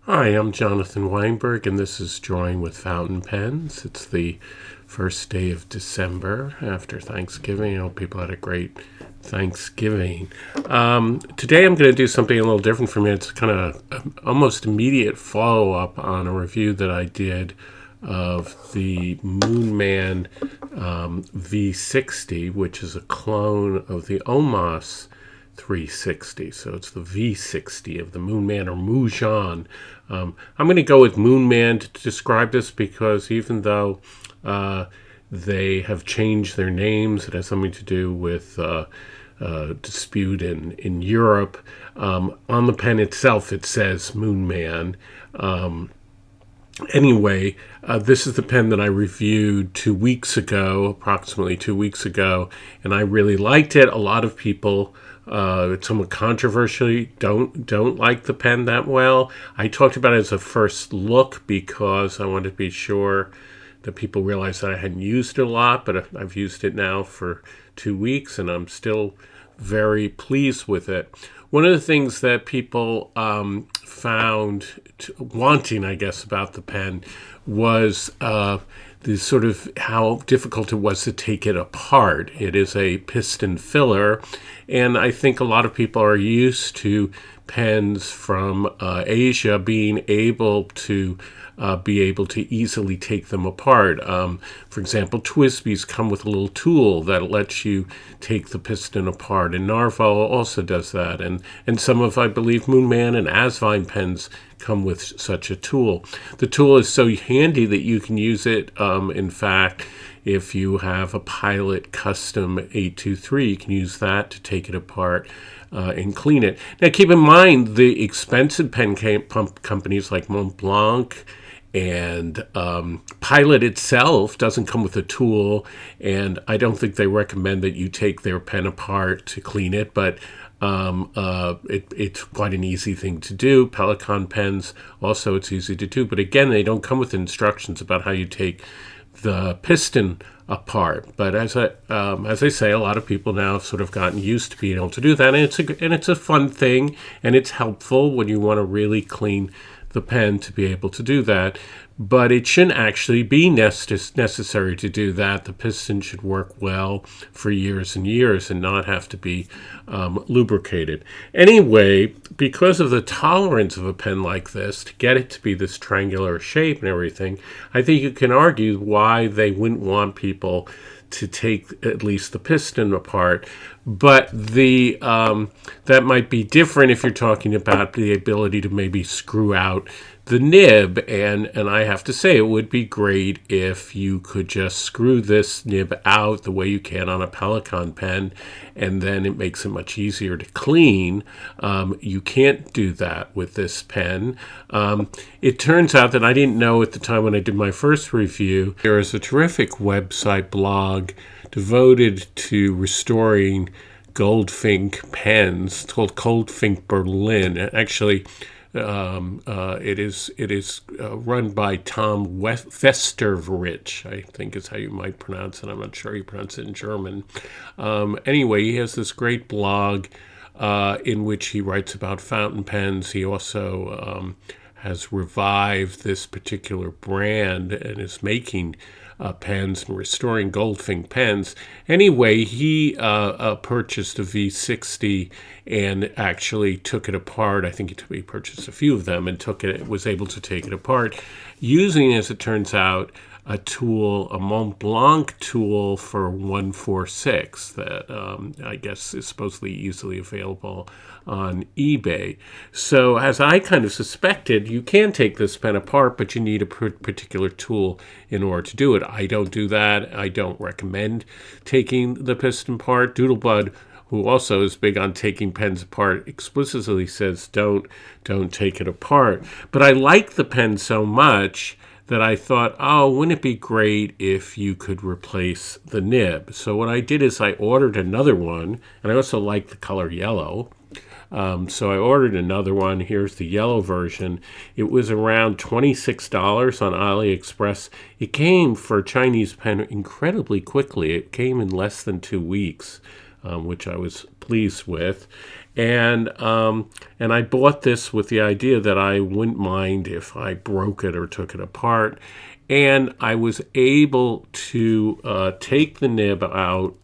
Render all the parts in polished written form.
Hi, I'm Jonathan Weinberg, and this is Drawing with Fountain Pens. It's the first day of December after Thanksgiving. I hope people had a great Thanksgiving. Today I'm going to do something a little different for me. It's kind of almost immediate follow-up on a review that I did of the Moonman V60, which is a clone of the Omas 360. So it's the V60 of the Moonman, or Majohn. I'm going to go with Moonman to describe this because even though they have changed their names, it has something to do with dispute in Europe. On the pen itself, it says Moonman. Anyway, this is the pen that I reviewed approximately 2 weeks ago, and I really liked it. A lot of people, somewhat controversially, don't like the pen that well. I talked about it as a first look because I wanted to be sure that people realize that I hadn't used it a lot, but I've used it now for 2 weeks, and I'm still very pleased with it. One of the things that people found wanting, I guess, about the pen was the sort of how difficult it was to take it apart. It is a piston filler, and I think a lot of people are used to pens from Asia being able to easily take them apart. For example, Twisby's come with a little tool that lets you take the piston apart, and Narval also does that, and some of, I believe, Moonman and Asvine pens come with such a tool. The tool is so handy that you can use it, in fact, if you have a Pilot Custom 823, you can use that to take it apart and clean it. Now, keep in mind, the expensive pen companies like Montblanc and Pilot itself doesn't come with a tool, and I don't think they recommend that you take their pen apart to clean it, but it's quite an easy thing to do. Pelican pens, also, it's easy to do, but again, they don't come with instructions about how you take the piston apart. But as I say, a lot of people now have sort of gotten used to being able to do that, and it's a fun thing, and it's helpful when you want to really clean the pen to be able to do that. But it shouldn't actually be necessary to do that. The piston should work well for years and years and not have to be lubricated. Anyway, because of the tolerance of a pen like this, to get it to be this triangular shape and everything, I think you can argue why they wouldn't want people to take at least the piston apart. But that might be different if you're talking about the ability to maybe screw out the nib, and I have to say, it would be great if you could just screw this nib out the way you can on a Pelican pen, and then it makes it much easier to clean. You can't do that with this pen. It turns out that I didn't know at the time when I did my first review, there is a terrific website blog devoted to restoring Goldfink pens. It's called Goldfink Berlin. Actually, it is run by Tom Westerwrich, I think is how you might pronounce it. I'm not sure you pronounce it in German. Anyway, he has this great blog in which he writes about fountain pens. He also has revived this particular brand and is making pens and restoring Goldfink pens. Anyway, he purchased a V60 and actually took it apart. I think he purchased a few of them and was able to take it apart using, as it turns out, a tool, a Montblanc tool for 146 that I guess is supposedly easily available on eBay. So as I kind of suspected, you can take this pen apart, but you need a particular tool in order to do it. I don't do that. I don't recommend taking the piston apart. Doodlebud, who also is big on taking pens apart, explicitly says don't take it apart. But I like the pen so much that I thought, oh, wouldn't it be great if you could replace the nib? So what I did is I ordered another one, and I also like the color yellow. So I ordered another one. Here's the yellow version. It was around $26 on AliExpress. It came for a Chinese pen incredibly quickly. It came in less than 2 weeks, which I was pleased with. And I bought this with the idea that I wouldn't mind if I broke it or took it apart. And I was able to take the nib out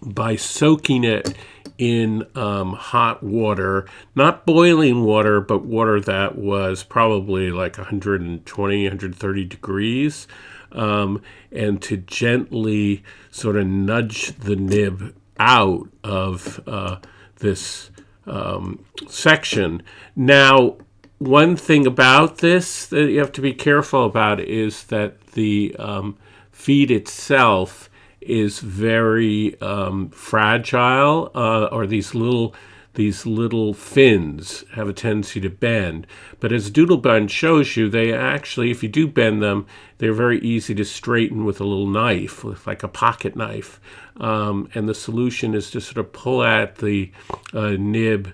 by soaking it in hot water, not boiling water, but water that was probably like 120, 130 degrees, and to gently sort of nudge the nib out of this section. Now, one thing about this that you have to be careful about is that the feed itself is very fragile, or these little fins have a tendency to bend. But as Doodlebun shows you, they actually, if you do bend them, they're very easy to straighten with a little knife, with like a pocket knife. And the solution is to sort of pull at the nib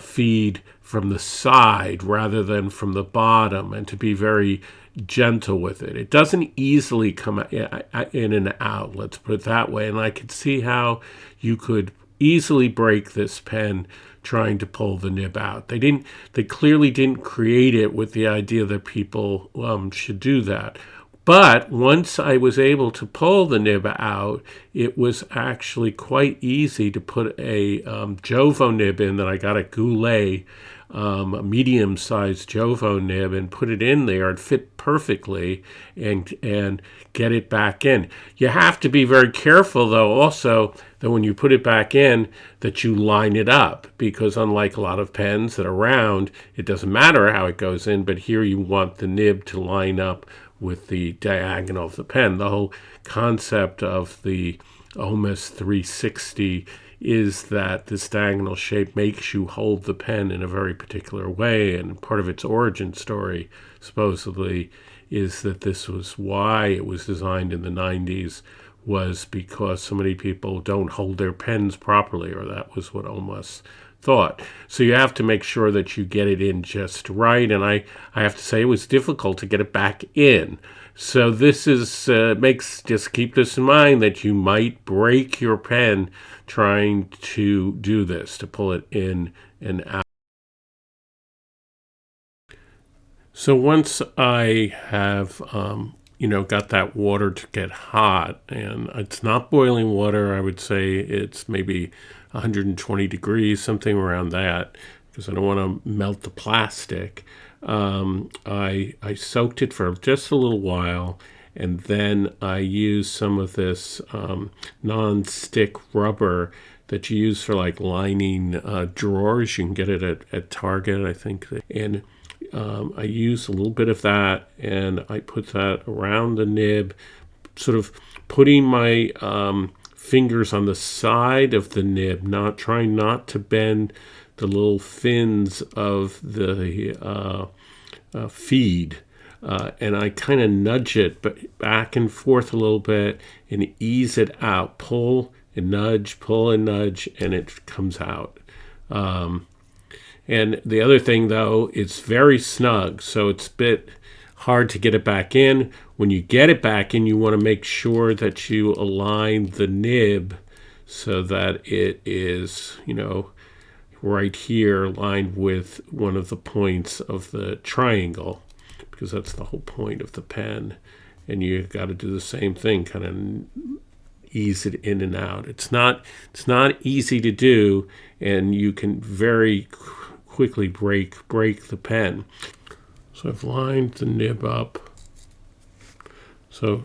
feed from the side rather than from the bottom, and to be very gentle with it. It doesn't easily come in and out, let's put it that way. And I could see how you could easily break this pen trying to pull the nib out. They clearly didn't create it with the idea that people should do that. But once I was able to pull the nib out, it was actually quite easy to put a Jowo nib in that I got at Goulet, a medium-sized Jowo nib, and put it in there. It fit perfectly, and get it back in. You have to be very careful, though, also, that when you put it back in, that you line it up, because unlike a lot of pens that are round, it doesn't matter how it goes in, but here you want the nib to line up with the diagonal of the pen. The whole concept of the Omas 360 is that this diagonal shape makes you hold the pen in a very particular way, and part of its origin story, supposedly, is that this was why it was designed in the 90s, was because so many people don't hold their pens properly, or that was what Omas thought. So you have to make sure that you get it in just right, and I have to say it was difficult to get it back in. So this is just keep this in mind, that you might break your pen trying to do this, to pull it in and out. So once I have got that water to get hot, and it's not boiling water, I would say it's maybe 120 degrees, something around that, because I don't want to melt the plastic. I soaked it for just a little while, and then I used some of this non-stick rubber that you use for like lining drawers. You can get it at Target, I think. And I used a little bit of that, and I put that around the nib, sort of putting my fingers on the side of the nib, trying not to bend the little fins of the feed. And I kind of nudge it back and forth a little bit and ease it out. Pull and nudge, and it comes out. And the other thing, though, it's very snug, so it's a bit hard to get it back in. When you get it back in, you want to make sure that you align the nib so that it is, right here, lined with one of the points of the triangle, because that's the whole point of the pen. And you got to do the same thing, kind of ease it in and out. It's not easy to do, and you can very quickly break the pen. So I've lined the nib up. So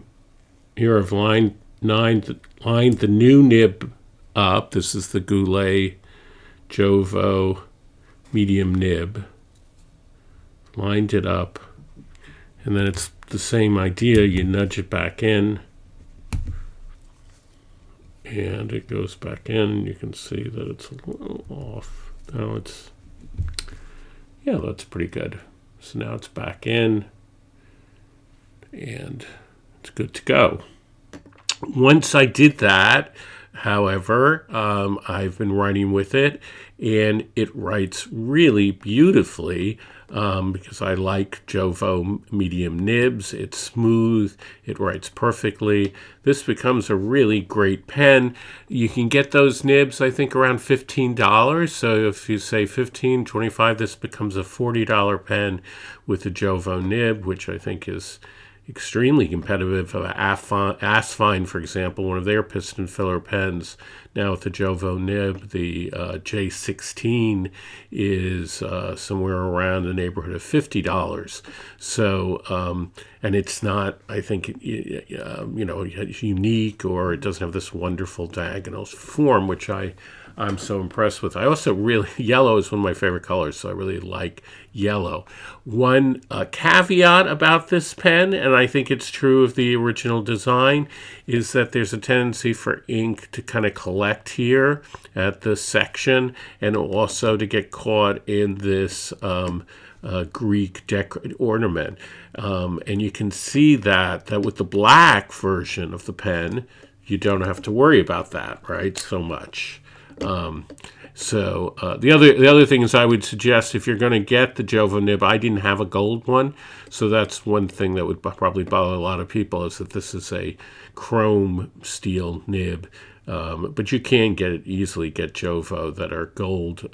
here I've lined the new nib up. This is the Goulet Jowo medium nib. Lined it up, and then it's the same idea. You nudge it back in, and it goes back in. You can see that it's a little off. Now that's pretty good. So now it's back in, and it's good to go. Once I did that, However, I've been writing with it, and it writes really beautifully because I like Jowo medium nibs. It's smooth. It writes perfectly. This becomes a really great pen. You can get those nibs, I think, around $15. So if you say 15, 25, this becomes a $40 pen with the Jowo nib, which I think is extremely competitive. Asfine, for example, one of their piston filler pens, now with the Jowo nib, the J16 is somewhere around the neighborhood of $50. So, and it's not, I think, unique, or it doesn't have this wonderful diagonal form, which I'm so impressed with. I also really, yellow is one of my favorite colors, so I really like yellow. One caveat about this pen, and I think it's true of the original design, is that there's a tendency for ink to kind of collect here at this section, and also to get caught in this Greek ornament. And you can see that with the black version of the pen, you don't have to worry about that, right, so much. The other thing is, I would suggest, if you're going to get the Jowo nib, I didn't have a gold one, so that's one thing that would probably bother a lot of people, is that this is a chrome steel nib, but you can easily get Jowo that are gold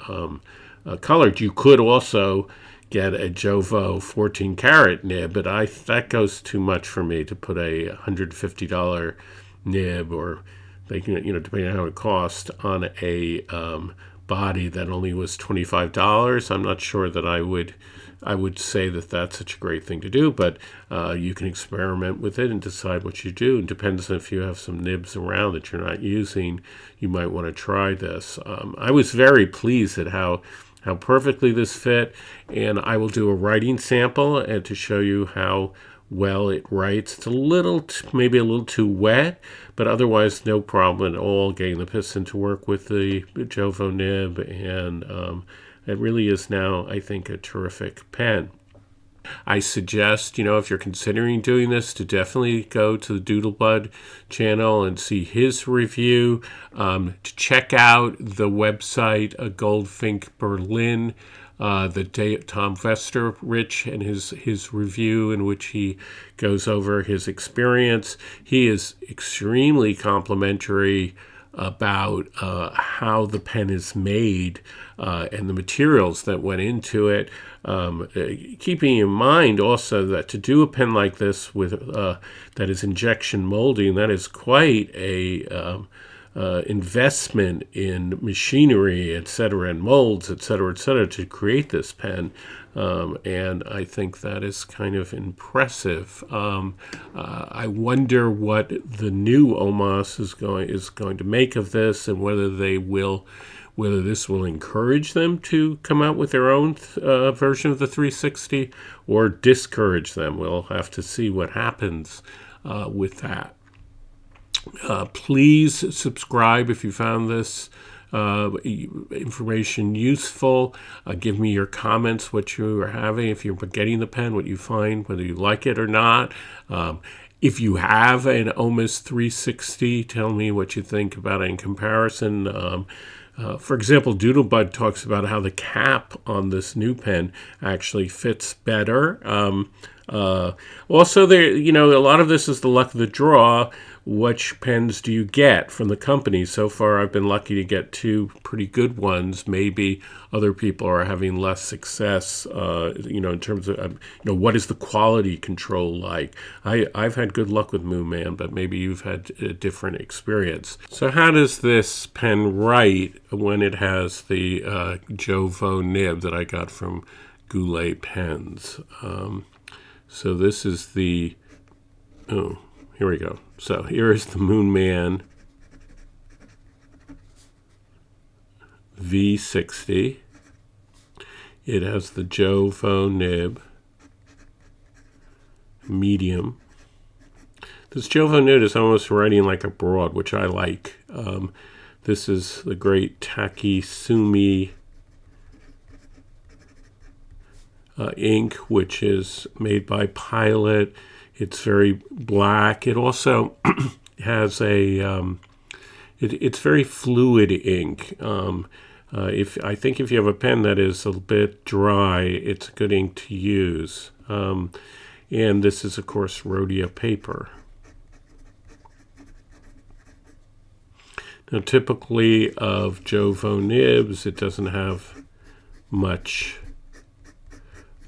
colored. You could also get a Jowo 14 karat nib, but that goes too much for me to put a $150 nib, or depending on how it cost, on a body that only was $25. I'm not sure that I would say that that's such a great thing to do, but you can experiment with it and decide what you do. It depends if you have some nibs around that you're not using. You might want to try this. I was very pleased at how perfectly this fit, and I will do a writing sample and to show you how well it writes. It's maybe a little too wet, but otherwise no problem at all getting the piston to work with the Jowo nib, and it really is now, I think, a terrific pen. I suggest, if you're considering doing this, to definitely go to the Doodlebud channel and see his review, to check out the website Goldfink Berlin, Tom Vesterich, and his review, in which he goes over his experience. He is extremely complimentary about how the pen is made and the materials that went into it. Keeping in mind also that to do a pen like this with that is injection molding, that is quite a investment in machinery, etc., and molds, etc., to create this pen, and I think that is kind of impressive. I wonder what the new Omas is going to make of this, and whether this will encourage them to come out with their own version of the 360, or discourage them. We'll have to see what happens with that. Please subscribe if you found this information useful. Give me your comments, what you are having, if you're getting the pen, what you find, whether you like it or not. If you have an Omas 360, tell me what you think about it in comparison. For example, Doodlebud talks about how the cap on this new pen actually fits better. Also, a lot of this is the luck of the draw. Which pens do you get from the company? So far, I've been lucky to get two pretty good ones. Maybe other people are having less success, in terms of, what is the quality control like? I've had good luck with Moon Man, but maybe you've had a different experience. So how does this pen write when it has the Jowo nib that I got from Goulet Pens? So this is the, here we go. So here is the Moon Man V60. It has the Jowo nib, medium. This Jowo nib is almost writing like a broad, which I like. This is the great Takisumi ink, which is made by Pilot. It's very black. It also has a it's very fluid ink. If you have a pen that is a bit dry, it's a good ink to use. And this is, of course, Rhodia paper. Now, typically of Jowo nibs, it doesn't have much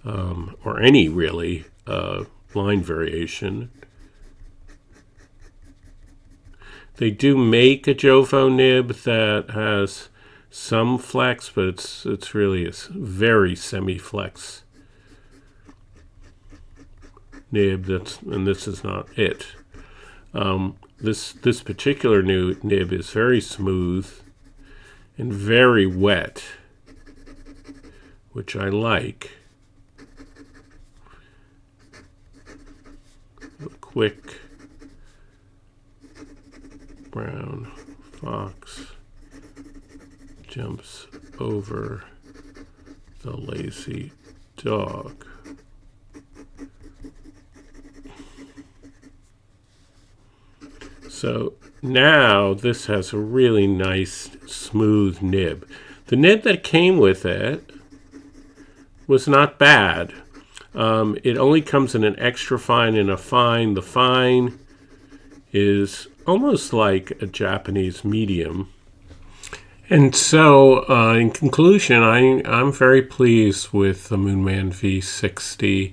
or any really line variation. They do make a Jowo nib that has some flex, but it's really a very semi-flex nib. And this is not it. This particular new nib is very smooth and very wet, which I like. A quick brown fox jumps over the lazy dog. So now this has a really nice smooth nib. The nib that came with it was not bad. It only comes in an extra fine and a fine. The fine is almost like a Japanese medium. And so, in conclusion, I'm very pleased with the Majohn V60.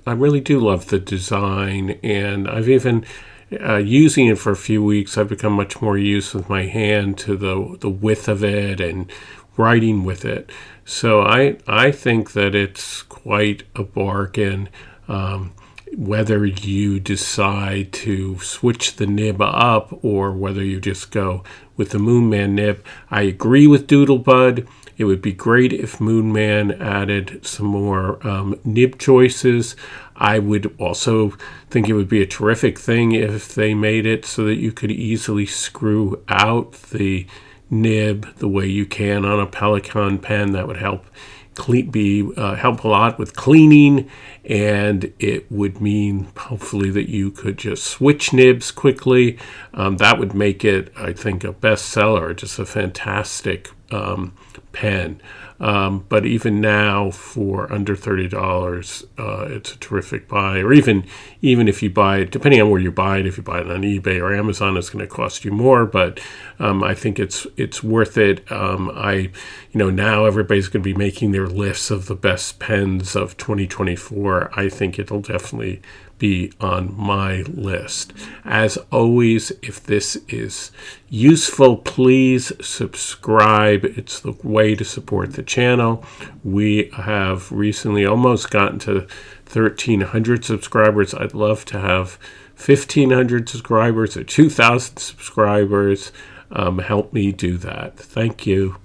I really do love the design, and I've even using it for a few weeks. I've become much more used with my hand to the width of it and writing with it. So I think that it's quite a bargain. Whether you decide to switch the nib up or whether you just go with the Moonman nib. I agree with Doodlebud. It would be great if Moonman added some more nib choices. I would also think it would be a terrific thing if they made it so that you could easily screw out the nib the way you can on a Pelican pen. That would help help a lot with cleaning, and it would mean hopefully that you could just switch nibs quickly. That would make it, I think, a bestseller, just a fantastic pen. But even now, for under $30, it's a terrific buy. Or even if you buy it, depending on where you buy it, if you buy it on eBay or Amazon, it's going to cost you more. But I think it's worth it. Now everybody's going to be making their lists of the best pens of 2024. I think it'll definitely be on my list. As always, if this is useful, please subscribe. It's the way to support the channel. We have recently almost gotten to 1,300 subscribers. I'd love to have 1,500 subscribers or 2,000 subscribers. Help me do that. Thank you.